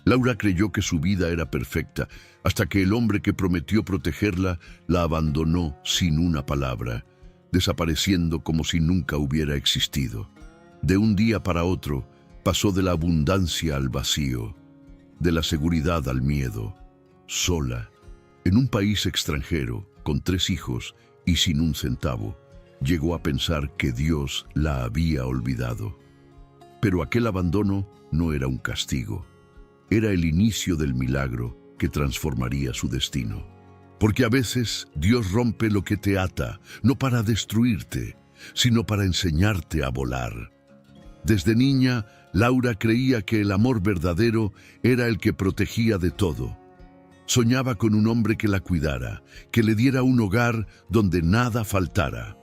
Laura creyó que su vida era perfecta, hasta que el hombre que prometió protegerla la abandonó sin una palabra, desapareciendo como si nunca hubiera existido. De un día para otro, pasó de la abundancia al vacío, de la seguridad al miedo, sola, en un país extranjero, con 3 hijos y sin un centavo. Llegó a pensar que Dios la había olvidado. Pero aquel abandono no era un castigo. Era el inicio del milagro que transformaría su destino. Porque a veces Dios rompe lo que te ata, no para destruirte, sino para enseñarte a volar. Desde niña, Laura creía que el amor verdadero era el que protegía de todo. Soñaba con un hombre que la cuidara, que le diera un hogar donde nada faltara.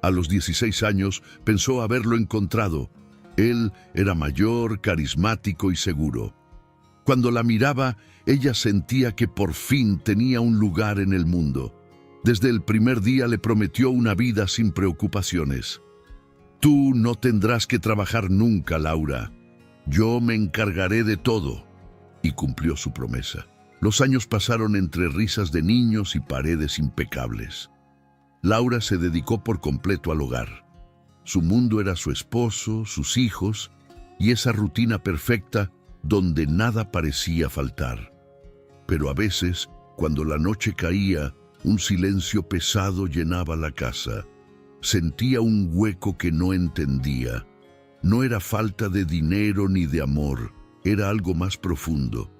A los 16 años pensó haberlo encontrado. Él era mayor, carismático y seguro. Cuando la miraba, ella sentía que por fin tenía un lugar en el mundo. Desde el primer día le prometió una vida sin preocupaciones. Tú no tendrás que trabajar nunca, Laura. Yo me encargaré de todo. Y cumplió su promesa. Los años pasaron entre risas de niños y paredes impecables. Laura se dedicó por completo al hogar. Su mundo era su esposo, sus hijos y esa rutina perfecta donde nada parecía faltar. Pero a veces, cuando la noche caía, un silencio pesado llenaba la casa. Sentía un hueco que no entendía. No era falta de dinero ni de amor, era algo más profundo.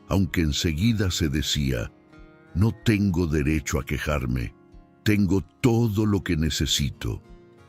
Aunque enseguida se decía, no tengo derecho a quejarme, tengo todo lo que necesito.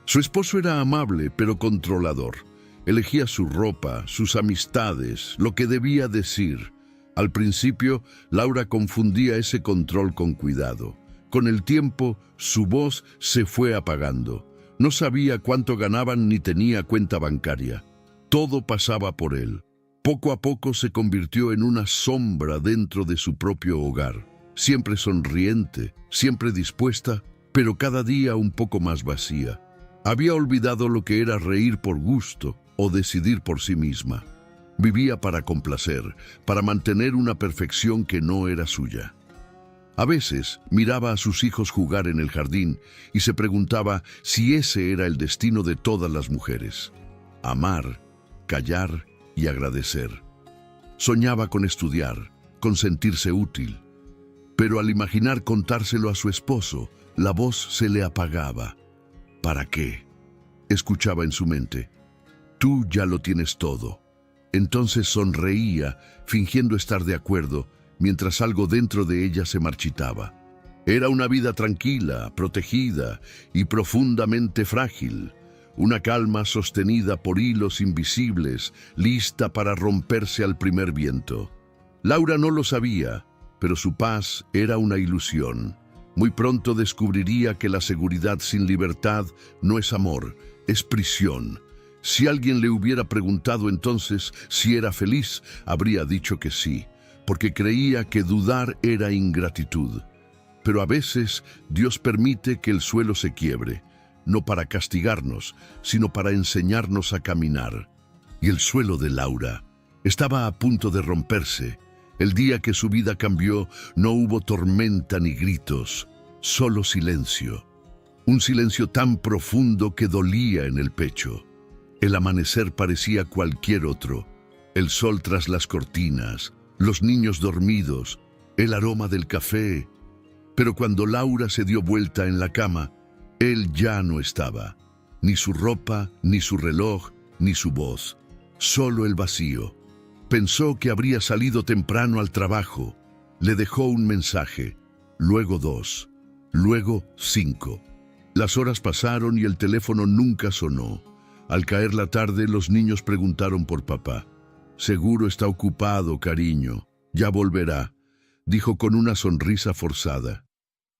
Su esposo era amable, pero controlador. Elegía su ropa, sus amistades, lo que debía decir. Al principio, Laura confundía ese control con cuidado. Con el tiempo, su voz se fue apagando. No sabía cuánto ganaban ni tenía cuenta bancaria. Todo pasaba por él. Poco a poco se convirtió en una sombra dentro de su propio hogar. Siempre sonriente, siempre dispuesta, pero cada día un poco más vacía. Había olvidado lo que era reír por gusto o decidir por sí misma. Vivía para complacer, para mantener una perfección que no era suya. A veces miraba a sus hijos jugar en el jardín y se preguntaba si ese era el destino de todas las mujeres. Amar, callar y agradecer. Soñaba con estudiar, con sentirse útil. Pero al imaginar contárselo a su esposo, la voz se le apagaba. ¿Para qué? Escuchaba en su mente. Tú ya lo tienes todo. Entonces sonreía, fingiendo estar de acuerdo, mientras algo dentro de ella se marchitaba. Era una vida tranquila, protegida y profundamente frágil. Una calma sostenida por hilos invisibles, lista para romperse al primer viento. Laura no lo sabía, pero su paz era una ilusión. Muy pronto descubriría que la seguridad sin libertad no es amor, es prisión. Si alguien le hubiera preguntado entonces si era feliz, habría dicho que sí, porque creía que dudar era ingratitud. Pero a veces Dios permite que el suelo se quiebre, no para castigarnos, sino para enseñarnos a caminar. Y el suelo de Laura estaba a punto de romperse. El día que su vida cambió, no hubo tormenta ni gritos, solo silencio. Un silencio tan profundo que dolía en el pecho. El amanecer parecía cualquier otro. El sol tras las cortinas, los niños dormidos, el aroma del café. Pero cuando Laura se dio vuelta en la cama, él ya no estaba. Ni su ropa, ni su reloj, ni su voz. Solo el vacío. Pensó que habría salido temprano al trabajo. Le dejó un mensaje, luego 2, luego 5. Las horas pasaron y el teléfono nunca sonó. Al caer la tarde, los niños preguntaron por papá. Seguro está ocupado, cariño. Ya volverá, dijo con una sonrisa forzada.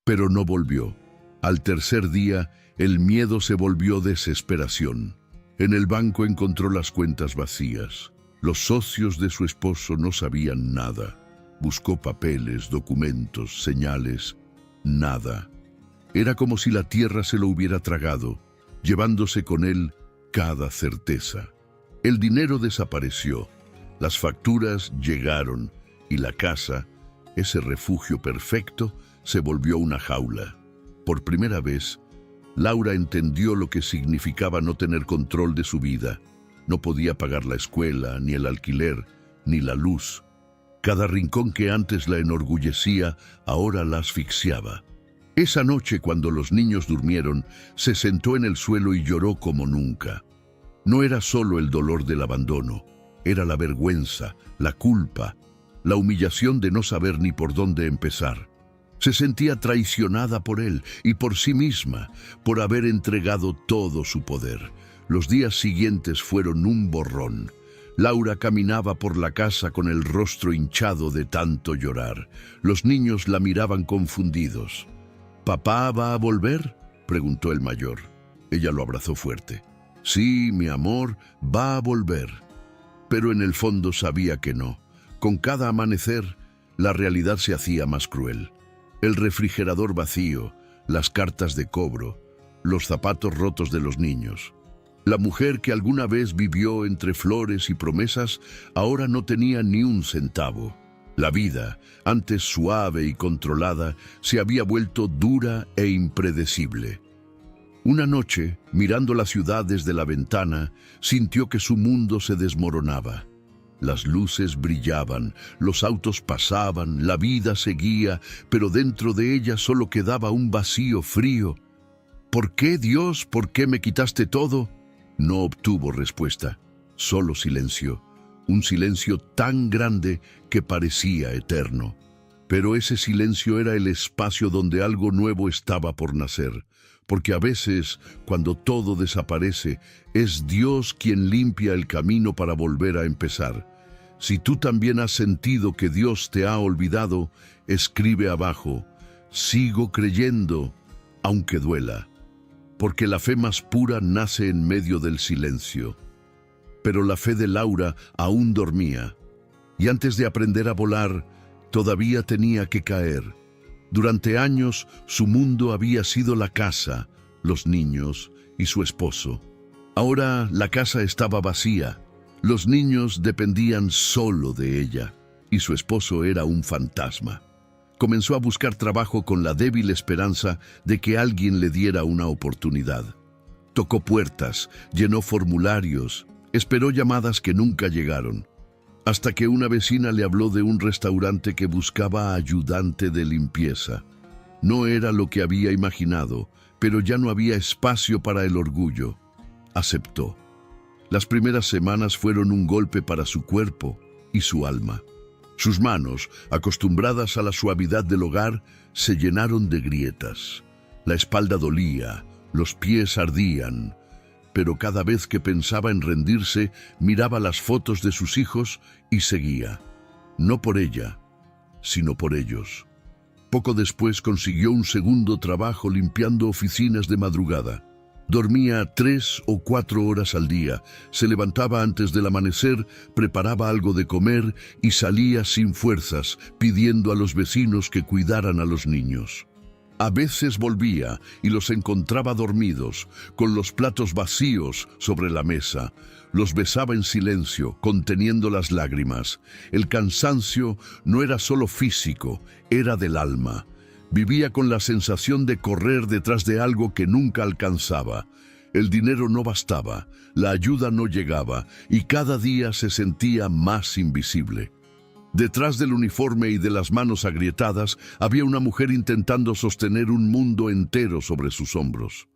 Pero no volvió. Al tercer día, el miedo se volvió desesperación. En el banco encontró las cuentas vacías. Los socios de su esposo no sabían nada. Buscó papeles, documentos, señales. Nada. Era como si la tierra se lo hubiera tragado, llevándose con él cada certeza. El dinero desapareció, Las facturas llegaron y la casa, ese refugio perfecto, se volvió una jaula. Por primera vez, Laura entendió lo que significaba no tener control de su vida. No podía pagar la escuela, ni el alquiler, ni la luz. Cada rincón que antes la enorgullecía, ahora la asfixiaba. Esa noche, cuando los niños durmieron, se sentó en el suelo y lloró como nunca. No era solo el dolor del abandono, era la vergüenza, la culpa, la humillación de no saber ni por dónde empezar. Se sentía traicionada por él y por sí misma, por haber entregado todo su poder. Los días siguientes fueron un borrón. Laura caminaba por la casa con el rostro hinchado de tanto llorar. Los niños la miraban confundidos. ¿Papá va a volver?, preguntó el mayor. Ella lo abrazó fuerte. Sí, mi amor, va a volver. Pero en el fondo sabía que no. Con cada amanecer, la realidad se hacía más cruel. El refrigerador vacío, las cartas de cobro, los zapatos rotos de los niños. La mujer que alguna vez vivió entre flores y promesas, ahora no tenía ni un centavo. La vida, antes suave y controlada, se había vuelto dura e impredecible. Una noche, mirando la ciudad desde la ventana, sintió que su mundo se desmoronaba. Las luces brillaban, los autos pasaban, la vida seguía, pero dentro de ella solo quedaba un vacío frío. ¿Por qué, Dios? ¿Por qué me quitaste todo? No obtuvo respuesta, solo silencio. Un silencio tan grande que parecía eterno. Pero ese silencio era el espacio donde algo nuevo estaba por nacer. Porque a veces, cuando todo desaparece, es Dios quien limpia el camino para volver a empezar. Si tú también has sentido que Dios te ha olvidado, escribe abajo: sigo creyendo, aunque duela. Porque la fe más pura nace en medio del silencio. Pero la fe de Laura aún dormía, y antes de aprender a volar, todavía tenía que caer. Durante años, su mundo había sido la casa, los niños y su esposo. Ahora la casa estaba vacía, los niños dependían solo de ella, y su esposo era un fantasma. Comenzó a buscar trabajo con la débil esperanza de que alguien le diera una oportunidad. Tocó puertas, llenó formularios, esperó llamadas que nunca llegaron, hasta que una vecina le habló de un restaurante que buscaba ayudante de limpieza. No era lo que había imaginado, pero ya no había espacio para el orgullo. Aceptó. Las primeras semanas fueron un golpe para su cuerpo y su alma. Sus manos, acostumbradas a la suavidad del hogar, se llenaron de grietas. La espalda dolía, los pies ardían, pero cada vez que pensaba en rendirse, miraba las fotos de sus hijos y seguía. No por ella, sino por ellos. Poco después consiguió un segundo trabajo limpiando oficinas de madrugada. Dormía 3 o 4 horas al día, se levantaba antes del amanecer, preparaba algo de comer y salía sin fuerzas, pidiendo a los vecinos que cuidaran a los niños. A veces volvía y los encontraba dormidos, con los platos vacíos sobre la mesa. Los besaba en silencio, conteniendo las lágrimas. El cansancio no era solo físico, era del alma. Vivía con la sensación de correr detrás de algo que nunca alcanzaba. El dinero no bastaba, la ayuda no llegaba y cada día se sentía más invisible. Detrás del uniforme y de las manos agrietadas había una mujer intentando sostener un mundo entero sobre sus hombros.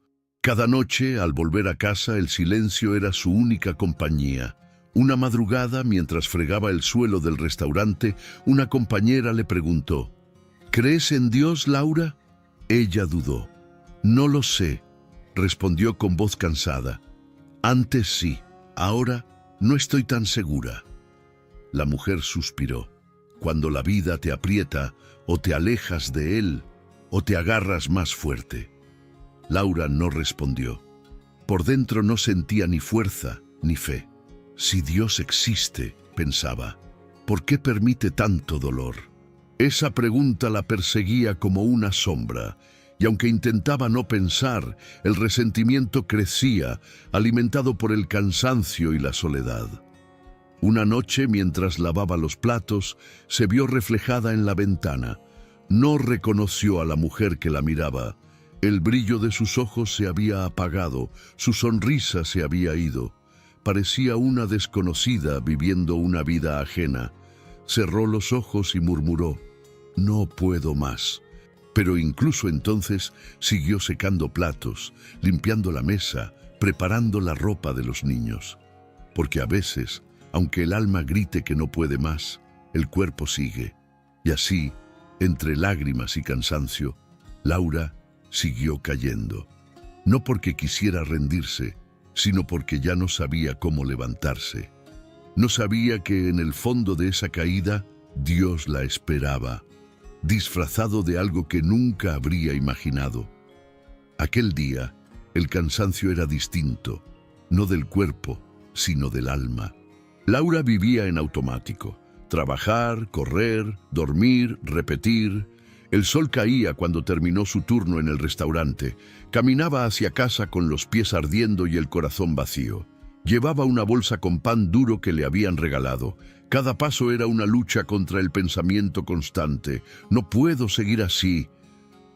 Cada noche, al volver a casa, el silencio era su única compañía. Una madrugada, mientras fregaba el suelo del restaurante, una compañera le preguntó: ¿crees en Dios, Laura? Ella dudó. No lo sé, respondió con voz cansada. Antes sí, ahora no estoy tan segura. La mujer suspiró. Cuando la vida te aprieta, o te alejas de él, o te agarras más fuerte. Laura no respondió. Por dentro no sentía ni fuerza ni fe. Si Dios existe, pensaba, ¿por qué permite tanto dolor? Esa pregunta la perseguía como una sombra, y aunque intentaba no pensar, el resentimiento crecía, alimentado por el cansancio y la soledad. Una noche, mientras lavaba los platos, se vio reflejada en la ventana. No reconoció a la mujer que la miraba. El brillo de sus ojos se había apagado, su sonrisa se había ido. Parecía una desconocida viviendo una vida ajena. Cerró los ojos y murmuró: «No puedo más». Pero incluso entonces siguió secando platos, limpiando la mesa, preparando la ropa de los niños. Porque a veces, aunque el alma grite que no puede más, el cuerpo sigue. Y así, entre lágrimas y cansancio, Laura siguió cayendo. No porque quisiera rendirse, sino porque ya no sabía cómo levantarse. No sabía que en el fondo de esa caída Dios la esperaba, disfrazado de algo que nunca habría imaginado. Aquel día, el cansancio era distinto, no del cuerpo, sino del alma. Laura vivía en automático: trabajar, correr, dormir, repetir. El sol caía cuando terminó su turno en el restaurante. Caminaba hacia casa con los pies ardiendo y el corazón vacío. Llevaba una bolsa con pan duro que le habían regalado. Cada paso era una lucha contra el pensamiento constante: no puedo seguir así.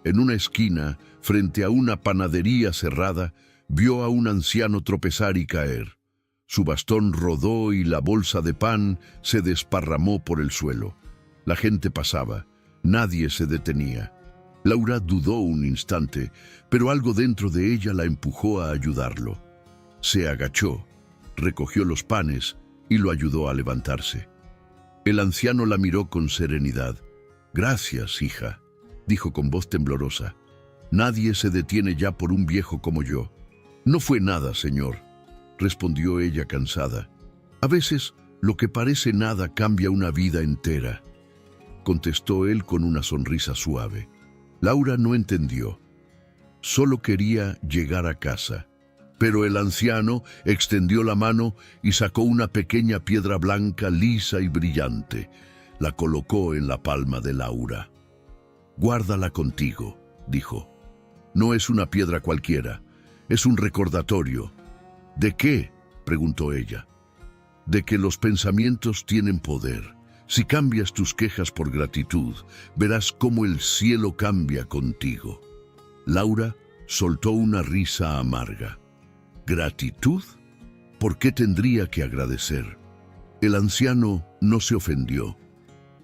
En una esquina, frente a una panadería cerrada, vio a un anciano tropezar y caer. Su bastón rodó y la bolsa de pan se desparramó por el suelo. La gente pasaba. Nadie se detenía. Laura dudó un instante, pero algo dentro de ella la empujó a ayudarlo. Se agachó, recogió los panes y lo ayudó a levantarse. El anciano la miró con serenidad. «Gracias, hija», dijo con voz temblorosa. «Nadie se detiene ya por un viejo como yo». «No fue nada, señor», respondió ella cansada. «A veces, lo que parece nada cambia una vida entera», contestó él con una sonrisa suave. Laura no entendió. Solo quería llegar a casa. Pero el anciano extendió la mano y sacó una pequeña piedra blanca, lisa y brillante. La colocó en la palma de Laura. «Guárdala contigo», dijo. «No es una piedra cualquiera, es un recordatorio». «¿De qué?», preguntó ella. «De que los pensamientos tienen poder. Si cambias tus quejas por gratitud, verás cómo el cielo cambia contigo». Laura soltó una risa amarga. «¿Gratitud? ¿Por qué tendría que agradecer?». El anciano no se ofendió.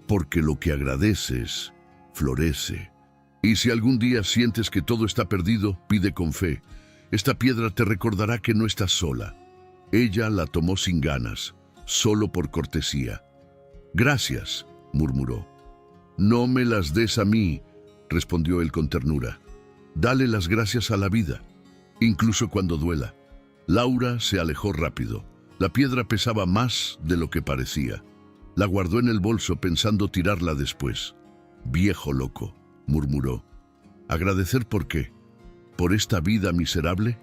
«Porque lo que agradeces florece. Y si algún día sientes que todo está perdido, pide con fe. Esta piedra te recordará que no estás sola». Ella la tomó sin ganas, solo por cortesía. «Gracias», murmuró. «No me las des a mí», respondió él con ternura. «Dale las gracias a la vida, incluso cuando duela». Laura se alejó rápido. La piedra pesaba más de lo que parecía. La guardó en el bolso pensando tirarla después. «Viejo loco», murmuró. «¿Agradecer por qué? ¿Por esta vida miserable?».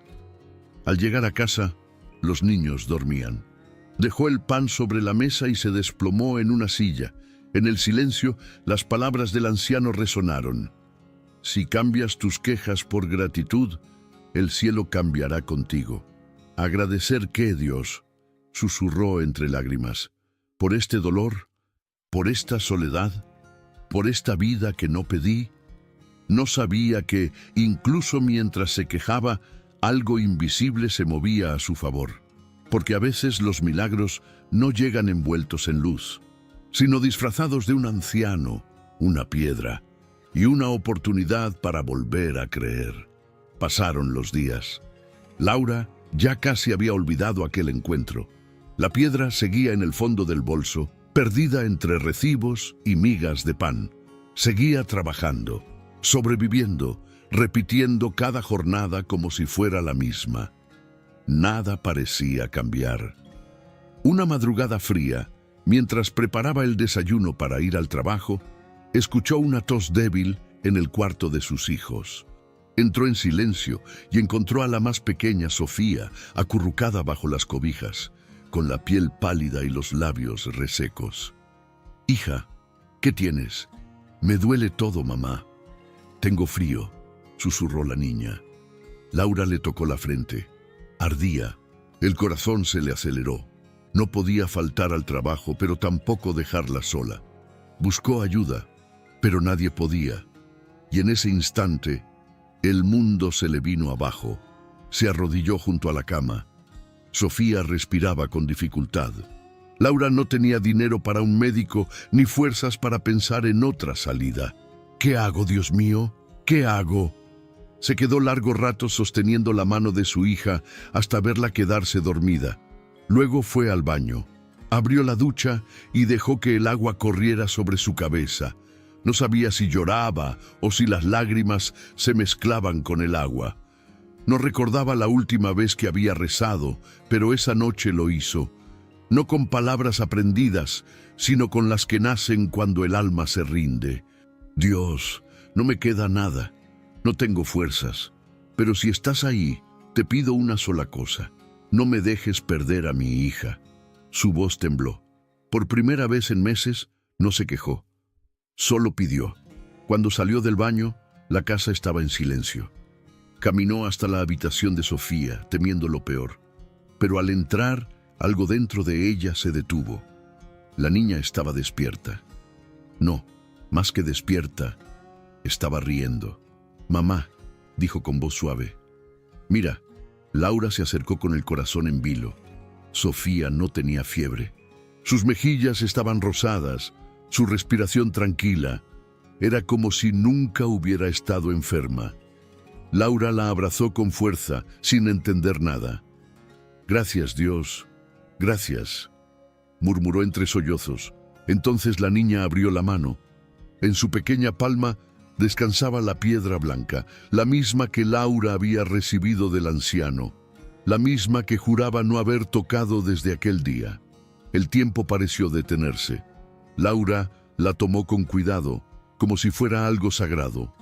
Al llegar a casa, los niños dormían. Dejó el pan sobre la mesa y se desplomó en una silla. En el silencio, las palabras del anciano resonaron. «Si cambias tus quejas por gratitud, el cielo cambiará contigo». «¿Agradecer qué, Dios?», susurró entre lágrimas. «¿Por este dolor? ¿Por esta soledad? ¿Por esta vida que no pedí?». No sabía que, incluso mientras se quejaba, algo invisible se movía a su favor. Porque a veces los milagros no llegan envueltos en luz, sino disfrazados de un anciano, una piedra y una oportunidad para volver a creer. Pasaron los días. Laura ya casi había olvidado aquel encuentro. La piedra seguía en el fondo del bolso, perdida entre recibos y migas de pan. Seguía trabajando, sobreviviendo, repitiendo cada jornada como si fuera la misma. Nada parecía cambiar. Una madrugada fría, mientras preparaba el desayuno para ir al trabajo, escuchó una tos débil en el cuarto de sus hijos. Entró en silencio y encontró a la más pequeña, Sofía, acurrucada bajo las cobijas, con la piel pálida y los labios resecos. «Hija, ¿qué tienes?». «Me duele todo, mamá». «Tengo frío», susurró la niña. Laura le tocó la frente. Ardía. El corazón se le aceleró. No podía faltar al trabajo, pero tampoco dejarla sola. Buscó ayuda, pero nadie podía. Y en ese instante, el mundo se le vino abajo. Se arrodilló junto a la cama. Sofía respiraba con dificultad. Laura no tenía dinero para un médico ni fuerzas para pensar en otra salida. ¿Qué hago, Dios mío? ¿Qué hago? Se quedó largo rato sosteniendo la mano de su hija hasta verla quedarse dormida. Luego fue al baño. Abrió la ducha y dejó que el agua corriera sobre su cabeza. No sabía si lloraba o si las lágrimas se mezclaban con el agua. No recordaba la última vez que había rezado, pero esa noche lo hizo. No con palabras aprendidas, sino con las que nacen cuando el alma se rinde. Dios, no me queda nada. No tengo fuerzas. Pero si estás ahí, te pido una sola cosa. No me dejes perder a mi hija. Su voz tembló. Por primera vez en meses, no se quejó. Solo pidió. Cuando salió del baño, la casa estaba en silencio. Caminó hasta la habitación de Sofía, temiendo lo peor. Pero al entrar, algo dentro de ella se detuvo. La niña estaba despierta. No, más que despierta, estaba riendo. «Mamá», dijo con voz suave. «Mira». Laura se acercó con el corazón en vilo. Sofía no tenía fiebre. Sus mejillas estaban rosadas, su respiración tranquila. Era como si nunca hubiera estado enferma. Laura la abrazó con fuerza, sin entender nada. «Gracias, Dios, gracias», murmuró entre sollozos. Entonces la niña abrió la mano. En su pequeña palma descansaba la piedra blanca, la misma que Laura había recibido del anciano, la misma que juraba no haber tocado desde aquel día. El tiempo pareció detenerse. Laura la tomó con cuidado, como si fuera algo sagrado.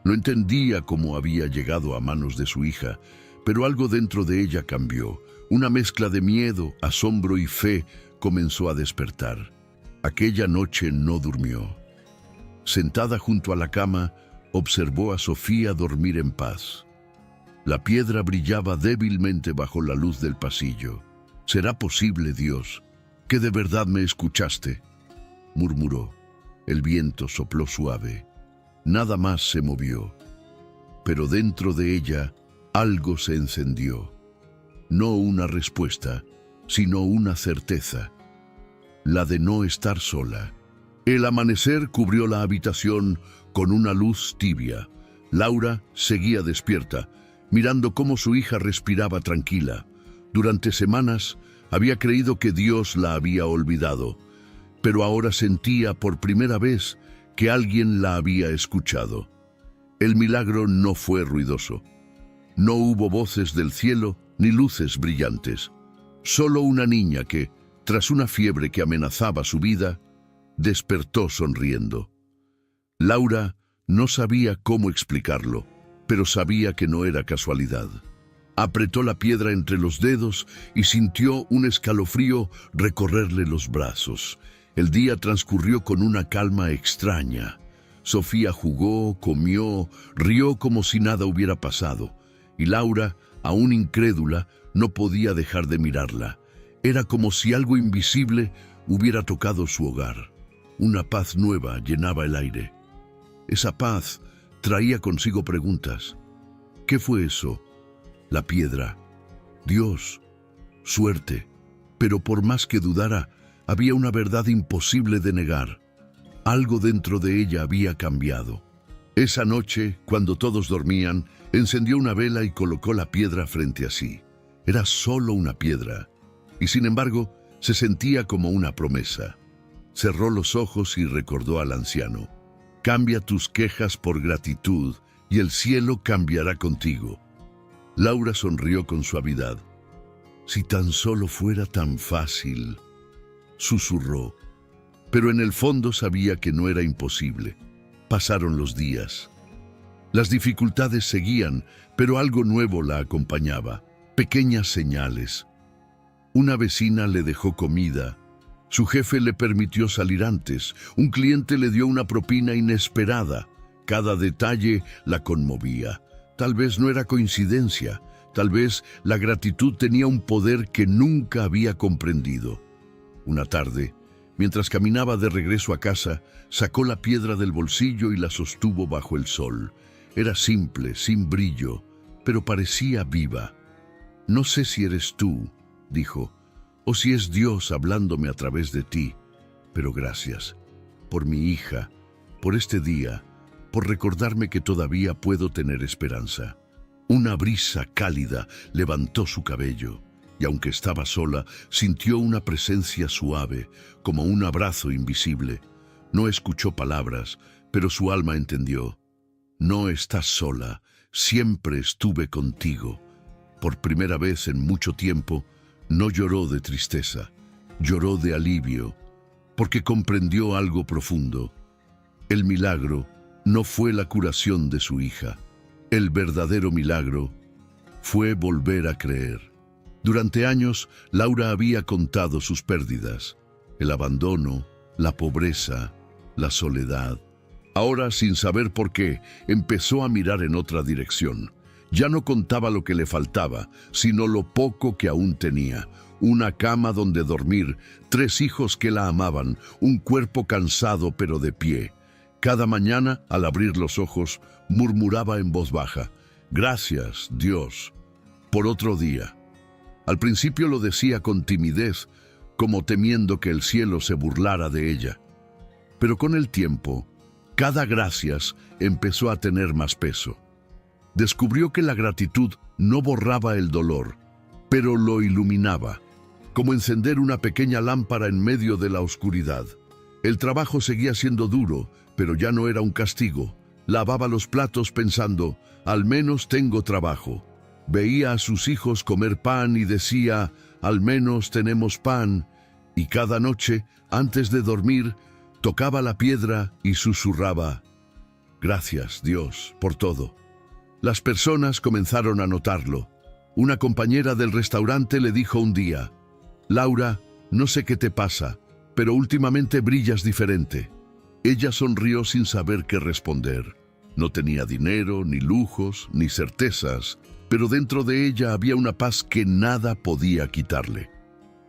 No entendía cómo había llegado a manos de su hija, pero algo dentro de ella cambió. Una mezcla de miedo, asombro y fe comenzó a despertar. Aquella noche no durmió. Sentada junto a la cama, observó a Sofía dormir en paz. La piedra brillaba débilmente bajo la luz del pasillo. «¿Será posible, Dios, que de verdad me escuchaste?», murmuró. El viento sopló suave. Nada más se movió. Pero dentro de ella algo se encendió. No una respuesta, sino una certeza. La de no estar sola. El amanecer cubrió la habitación con una luz tibia. Laura seguía despierta, mirando cómo su hija respiraba tranquila. Durante semanas había creído que Dios la había olvidado, pero ahora sentía por primera vez que alguien la había escuchado. El milagro no fue ruidoso. No hubo voces del cielo ni luces brillantes. Solo una niña que, tras una fiebre que amenazaba su vida, despertó sonriendo. Laura no sabía cómo explicarlo, pero sabía que no era casualidad. Apretó la piedra entre los dedos y sintió un escalofrío recorrerle los brazos. El día transcurrió con una calma extraña. Sofía jugó, comió, rió como si nada hubiera pasado, y Laura, aún incrédula, no podía dejar de mirarla. Era como si algo invisible hubiera tocado su hogar. Una paz nueva llenaba el aire. Esa paz traía consigo preguntas. ¿Qué fue eso? La piedra. Dios. Suerte. Pero por más que dudara, había una verdad imposible de negar. Algo dentro de ella había cambiado. Esa noche, cuando todos dormían, encendió una vela y colocó la piedra frente a sí. Era solo una piedra, y sin embargo, se sentía como una promesa. Cerró los ojos y recordó al anciano. «Cambia tus quejas por gratitud, y el cielo cambiará contigo». Laura sonrió con suavidad. «Si tan solo fuera tan fácil», susurró. Pero en el fondo sabía que no era imposible. Pasaron los días. Las dificultades seguían, pero algo nuevo la acompañaba. Pequeñas señales. Una vecina le dejó comida. Su jefe le permitió salir antes. Un cliente le dio una propina inesperada. Cada detalle la conmovía. Tal vez no era coincidencia. Tal vez la gratitud tenía un poder que nunca había comprendido. Una tarde, mientras caminaba de regreso a casa, sacó la piedra del bolsillo y la sostuvo bajo el sol. Era simple, sin brillo, pero parecía viva. «No sé si eres tú», dijo, «o si es Dios hablándome a través de ti, pero gracias por mi hija, por este día, por recordarme que todavía puedo tener esperanza». Una brisa cálida levantó su cabello, y aunque estaba sola, sintió una presencia suave, como un abrazo invisible. No escuchó palabras, pero su alma entendió. «No estás sola, siempre estuve contigo». Por primera vez en mucho tiempo, no lloró de tristeza, lloró de alivio, porque comprendió algo profundo. El milagro no fue la curación de su hija. El verdadero milagro fue volver a creer. Durante años, Laura había contado sus pérdidas, el abandono, la pobreza, la soledad. Ahora, sin saber por qué, empezó a mirar en otra dirección. Ya no contaba lo que le faltaba, sino lo poco que aún tenía. Una cama donde dormir, 3 hijos que la amaban, un cuerpo cansado pero de pie. Cada mañana, al abrir los ojos, murmuraba en voz baja: «Gracias, Dios, por otro día». Al principio lo decía con timidez, como temiendo que el cielo se burlara de ella. Pero con el tiempo, cada gracias empezó a tener más peso. Descubrió que la gratitud no borraba el dolor, pero lo iluminaba, como encender una pequeña lámpara en medio de la oscuridad. El trabajo seguía siendo duro, pero ya no era un castigo. Lavaba los platos pensando: «Al menos tengo trabajo». Veía a sus hijos comer pan y decía: «Al menos tenemos pan». Y cada noche, antes de dormir, tocaba la piedra y susurraba: «Gracias, Dios, por todo». Las personas comenzaron a notarlo. Una compañera del restaurante le dijo un día: «Laura, no sé qué te pasa, pero últimamente brillas diferente». Ella sonrió sin saber qué responder. No tenía dinero, ni lujos, ni certezas, pero dentro de ella había una paz que nada podía quitarle.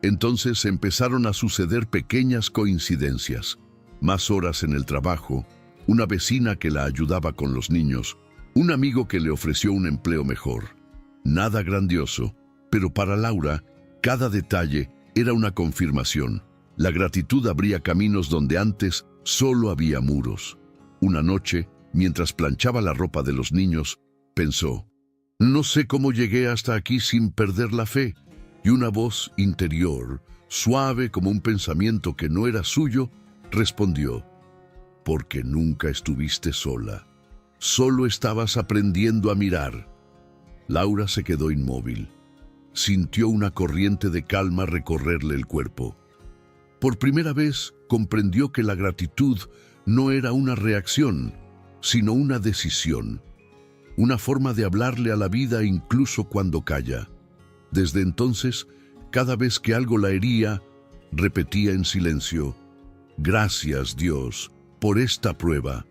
Entonces empezaron a suceder pequeñas coincidencias. Más horas en el trabajo, una vecina que la ayudaba con los niños, un amigo que le ofreció un empleo mejor. Nada grandioso, pero para Laura, cada detalle era una confirmación. La gratitud abría caminos donde antes solo había muros. Una noche, mientras planchaba la ropa de los niños, pensó: «No sé cómo llegué hasta aquí sin perder la fe». Y una voz interior, suave como un pensamiento que no era suyo, respondió: «Porque nunca estuviste sola. Solo estabas aprendiendo a mirar». Laura se quedó inmóvil. Sintió una corriente de calma recorrerle el cuerpo. Por primera vez comprendió que la gratitud no era una reacción, sino una decisión, una forma de hablarle a la vida incluso cuando calla. Desde entonces, cada vez que algo la hería, repetía en silencio: «Gracias, Dios, por esta prueba».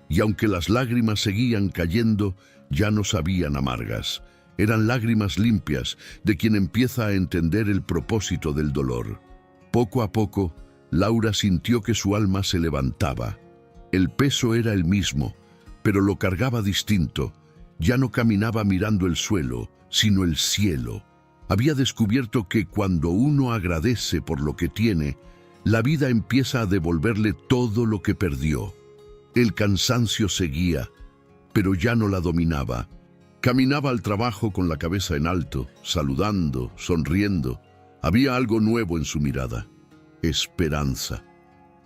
Y aunque las lágrimas seguían cayendo, ya no sabían amargas. Eran lágrimas limpias de quien empieza a entender el propósito del dolor. Poco a poco, Laura sintió que su alma se levantaba. El peso era el mismo, pero lo cargaba distinto. Ya no caminaba mirando el suelo, sino el cielo. Había descubierto que cuando uno agradece por lo que tiene, la vida empieza a devolverle todo lo que perdió. El cansancio seguía, pero ya no la dominaba. Caminaba al trabajo con la cabeza en alto, saludando, sonriendo. Había algo nuevo en su mirada: esperanza.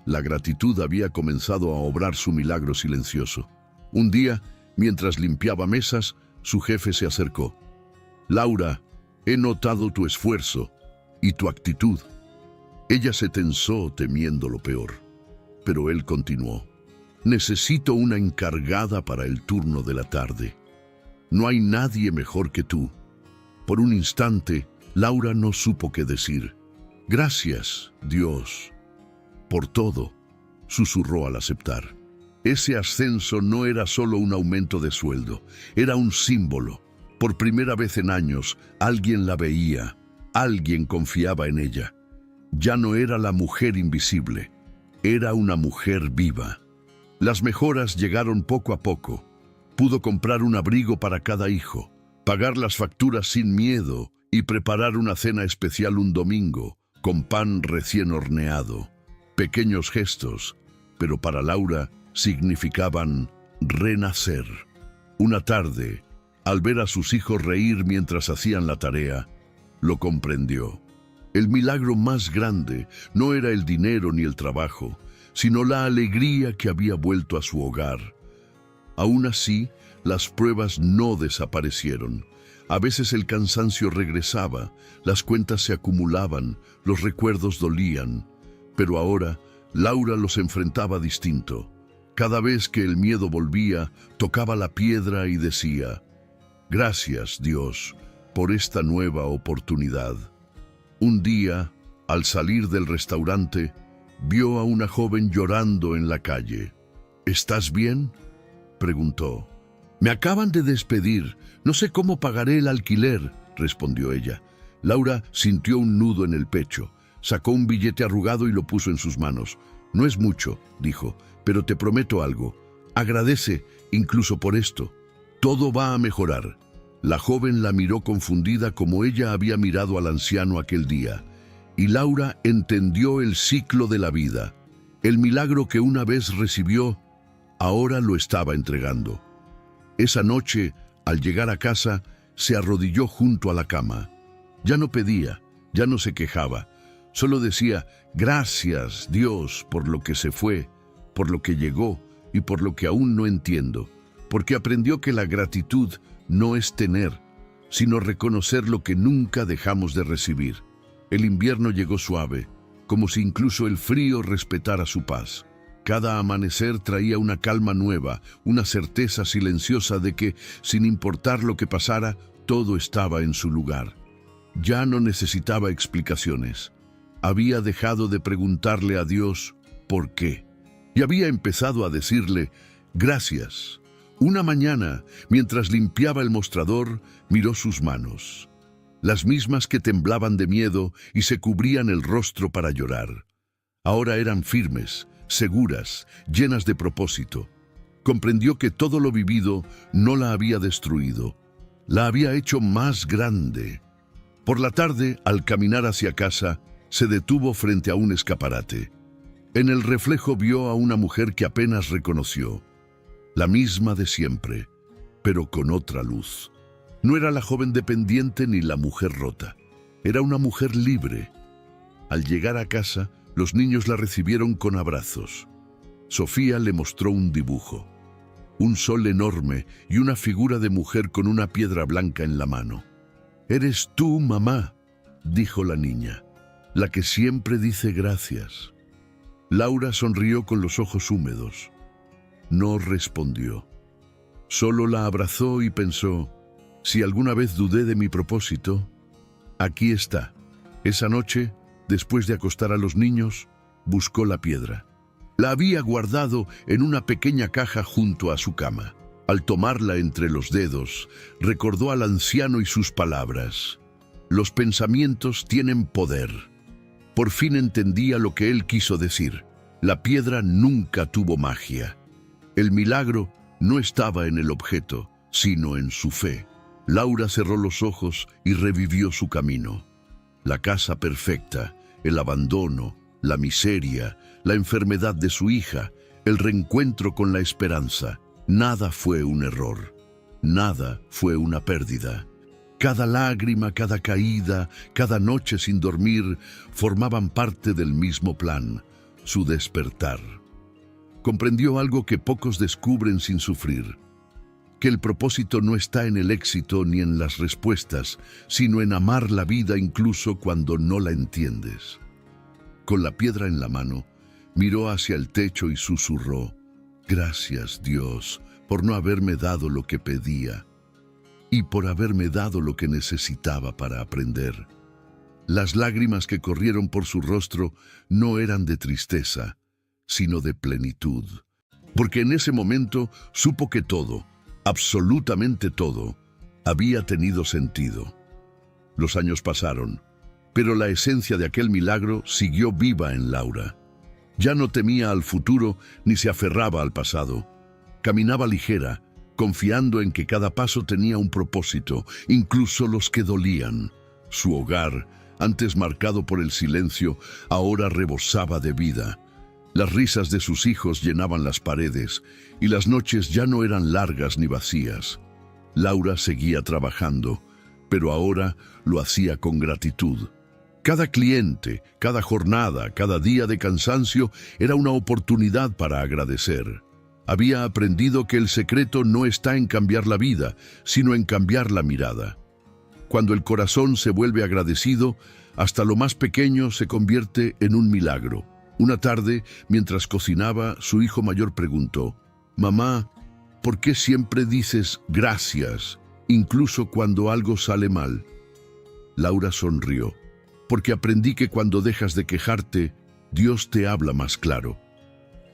La gratitud había comenzado a obrar su milagro silencioso. Un día, mientras limpiaba mesas, su jefe se acercó. «Laura, he notado tu esfuerzo y tu actitud». Ella se tensó temiendo lo peor, pero él continuó: «Necesito una encargada para el turno de la tarde. No hay nadie mejor que tú». Por un instante, Laura no supo qué decir. «Gracias, Dios, por todo», susurró al aceptar. Ese ascenso no era solo un aumento de sueldo, era un símbolo. Por primera vez en años, alguien la veía, alguien confiaba en ella. Ya no era la mujer invisible, era una mujer viva. Las mejoras llegaron poco a poco. Pudo comprar un abrigo para cada hijo, pagar las facturas sin miedo y preparar una cena especial un domingo, con pan recién horneado. Pequeños gestos, pero para Laura significaban renacer. Una tarde, al ver a sus hijos reír mientras hacían la tarea, lo comprendió. El milagro más grande no era el dinero ni el trabajo, sino la alegría que había vuelto a su hogar. Aún así, las pruebas no desaparecieron. A veces el cansancio regresaba, las cuentas se acumulaban, los recuerdos dolían. Pero ahora, Laura los enfrentaba distinto. Cada vez que el miedo volvía, tocaba la piedra y decía: «Gracias, Dios, por esta nueva oportunidad». Un día, al salir del restaurante, vio a una joven llorando en la calle. «¿Estás bien?», preguntó. «Me acaban de despedir. No sé cómo pagaré el alquiler», respondió ella. Laura sintió un nudo en el pecho. Sacó un billete arrugado y lo puso en sus manos. «No es mucho», dijo, «pero te prometo algo. Agradece incluso por esto. Todo va a mejorar». La joven la miró confundida como ella había mirado al anciano aquel día. Y Laura entendió el ciclo de la vida. El milagro que una vez recibió, ahora lo estaba entregando. Esa noche, al llegar a casa, se arrodilló junto a la cama. Ya no pedía, ya no se quejaba. Solo decía: «Gracias, Dios, por lo que se fue, por lo que llegó y por lo que aún no entiendo», porque aprendió que la gratitud no es tener, sino reconocer lo que nunca dejamos de recibir. El invierno llegó suave, como si incluso el frío respetara su paz. Cada amanecer traía una calma nueva, una certeza silenciosa de que, sin importar lo que pasara, todo estaba en su lugar. Ya no necesitaba explicaciones. Había dejado de preguntarle a Dios ¿por qué? Y había empezado a decirle: «Gracias». Una mañana, mientras limpiaba el mostrador, miró sus manos, las mismas que temblaban de miedo y se cubrían el rostro para llorar. Ahora eran firmes, seguras, llenas de propósito. Comprendió que todo lo vivido no la había destruido, la había hecho más grande. Por la tarde, al caminar hacia casa, se detuvo frente a un escaparate. En el reflejo vio a una mujer que apenas reconoció. La misma de siempre, pero con otra luz. No era la joven dependiente ni la mujer rota. Era una mujer libre. Al llegar a casa, los niños la recibieron con abrazos. Sofía le mostró un dibujo. Un sol enorme y una figura de mujer con una piedra blanca en la mano. «Eres tú, mamá», dijo la niña, «la que siempre dice gracias». Laura sonrió con los ojos húmedos. No respondió. Solo la abrazó y pensó: si alguna vez dudé de mi propósito, aquí está. Esa noche, después de acostar a los niños, buscó la piedra. La había guardado en una pequeña caja junto a su cama. Al tomarla entre los dedos, recordó al anciano y sus palabras: «Los pensamientos tienen poder». Por fin entendía lo que él quiso decir. La piedra nunca tuvo magia. El milagro no estaba en el objeto, sino en su fe. Laura cerró los ojos y revivió su camino. La casa perfecta, el abandono, la miseria, la enfermedad de su hija, el reencuentro con la esperanza. Nada fue un error. Nada fue una pérdida. Cada lágrima, cada caída, cada noche sin dormir formaban parte del mismo plan, su despertar. Comprendió algo que pocos descubren sin sufrir: que el propósito no está en el éxito ni en las respuestas, sino en amar la vida incluso cuando no la entiendes. Con la piedra en la mano, miró hacia el techo y susurró: «Gracias, Dios, por no haberme dado lo que pedía y por haberme dado lo que necesitaba para aprender». Las lágrimas que corrieron por su rostro no eran de tristeza, sino de plenitud, porque en ese momento supo que todo, absolutamente todo, había tenido sentido. Los años pasaron. Pero la esencia de aquel milagro siguió viva en Laura. Ya no temía al futuro ni se aferraba al pasado. Caminaba ligera, confiando en que cada paso tenía un propósito, incluso los que dolían. Su hogar, antes marcado por el silencio, ahora rebosaba de vida. Las risas de sus hijos llenaban las paredes, y las noches ya no eran largas ni vacías. Laura seguía trabajando, pero ahora lo hacía con gratitud. Cada cliente, cada jornada, cada día de cansancio era una oportunidad para agradecer. Había aprendido que el secreto no está en cambiar la vida, sino en cambiar la mirada. Cuando el corazón se vuelve agradecido, hasta lo más pequeño se convierte en un milagro. Una tarde, mientras cocinaba, su hijo mayor preguntó: «Mamá, ¿por qué siempre dices gracias, incluso cuando algo sale mal?» Laura sonrió. «Porque aprendí que cuando dejas de quejarte, Dios te habla más claro».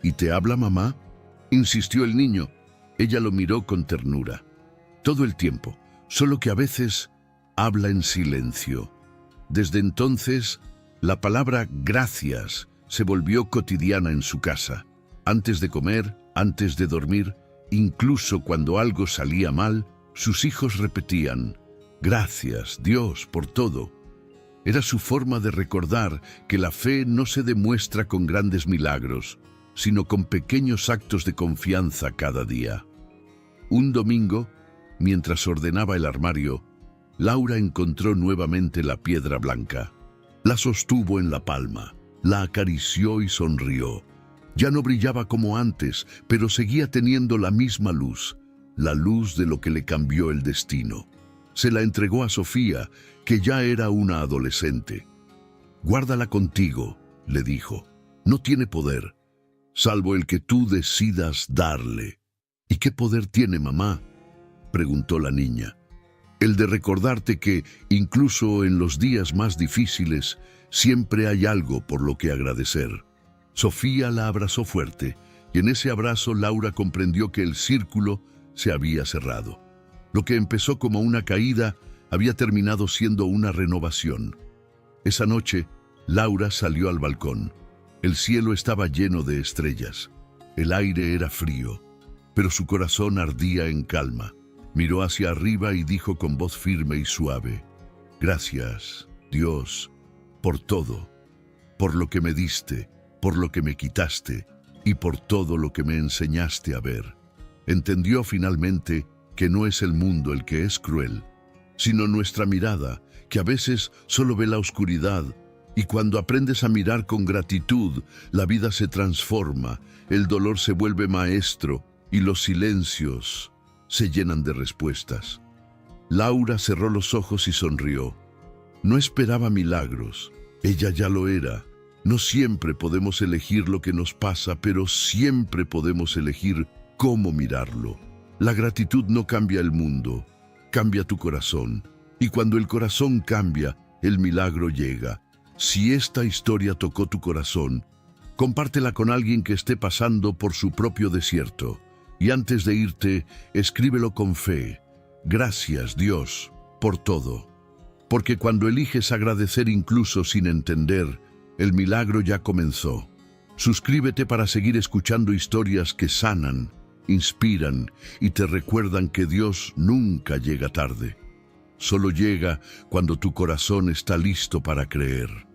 «¿Y te habla, mamá?», insistió el niño. Ella lo miró con ternura. «Todo el tiempo, solo que a veces habla en silencio». Desde entonces, la palabra gracias se volvió cotidiana en su casa. Antes de comer, antes de dormir, incluso cuando algo salía mal, sus hijos repetían: «Gracias, Dios, por todo». Era su forma de recordar que la fe no se demuestra con grandes milagros, sino con pequeños actos de confianza cada día. Un domingo, mientras ordenaba el armario, Laura encontró nuevamente la piedra blanca. La sostuvo en la palma, la acarició y sonrió. Ya no brillaba como antes, pero seguía teniendo la misma luz, la luz de lo que le cambió el destino. Se la entregó a Sofía, que ya era una adolescente. «Guárdala contigo», le dijo. «No tiene poder, salvo el que tú decidas darle». «¿Y qué poder tiene, mamá?», preguntó la niña. «El de recordarte que, incluso en los días más difíciles, siempre hay algo por lo que agradecer». Sofía la abrazó fuerte, y en ese abrazo Laura comprendió que el círculo se había cerrado. Lo que empezó como una caída había terminado siendo una renovación. Esa noche, Laura salió al balcón. El cielo estaba lleno de estrellas. El aire era frío, pero su corazón ardía en calma. Miró hacia arriba y dijo con voz firme y suave: «Gracias, Dios, por todo, por lo que me diste, por lo que me quitaste y por todo lo que me enseñaste a ver». Entendió finalmente que no es el mundo el que es cruel, sino nuestra mirada, que a veces solo ve la oscuridad, y cuando aprendes a mirar con gratitud, la vida se transforma, el dolor se vuelve maestro y los silencios se llenan de respuestas. Laura cerró los ojos y sonrió. No esperaba milagros, ella ya lo era. No siempre podemos elegir lo que nos pasa, pero siempre podemos elegir cómo mirarlo. La gratitud no cambia el mundo, cambia tu corazón. Y cuando el corazón cambia, el milagro llega. Si esta historia tocó tu corazón, compártela con alguien que esté pasando por su propio desierto. Y antes de irte, escríbelo con fe: «Gracias, Dios, por todo». Porque cuando eliges agradecer incluso sin entender, el milagro ya comenzó. Suscríbete para seguir escuchando historias que sanan, inspiran y te recuerdan que Dios nunca llega tarde. Solo llega cuando tu corazón está listo para creer.